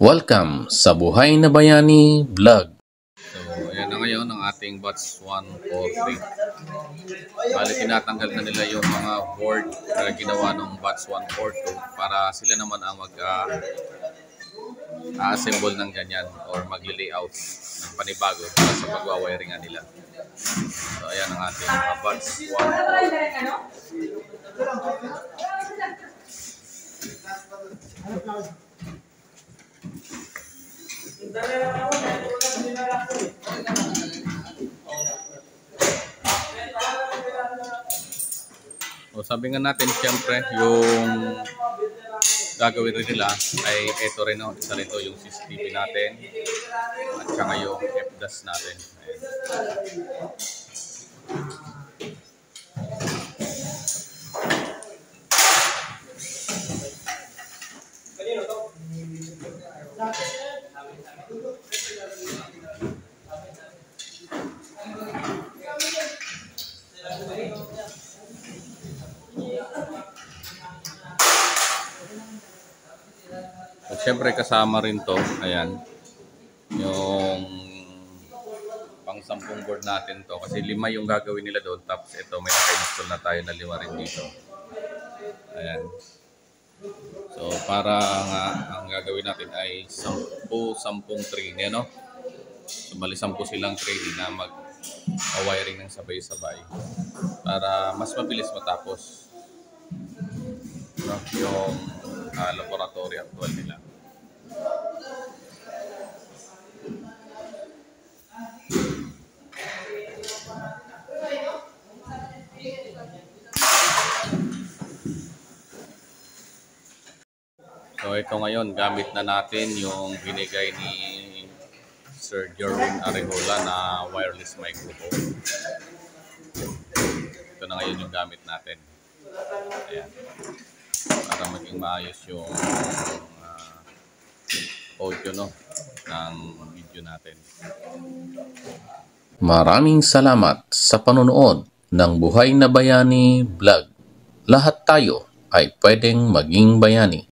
Welcome sa Buhay na Bayani Vlog. So, ayan na ngayon ang ating batch 143. Bali, tinatanggal na nila yung mga board na ginawa ng batch 142 para sila naman ang mag-assemble ng ganyan or magli-layout ng panibago para sa pagwawiringan nila. So, ayan ang ating mga batch 143. So, sabi nga natin, siyempre, yung gagawin rin nila ay ito rin, no? Isa rin ito yung CCTV natin at saka yung FDAS natin. At syempre kasama rin to, ayan, yung pang 10 board natin to kasi 5 yung gagawin nila doon, tapos ito may naka-install na tayo na 5 rin dito. Ayan. So para nga ang gagawin natin ay 10 tray, no? So bali 10 silang tray na mag-wiring ng sabay-sabay para mas mabilis matapos, no, yung laboratory actual nila. So ito ngayon, gamit na natin yung binigay ni Sir Jerwin Arejola na wireless microphone. Ito na ngayon yung gamit natin. Ayan. Para maging maayos yung audio, no, ng video natin. Maraming salamat sa panonood ng Buhay na Bayani Vlog. Lahat tayo ay pwedeng maging bayani.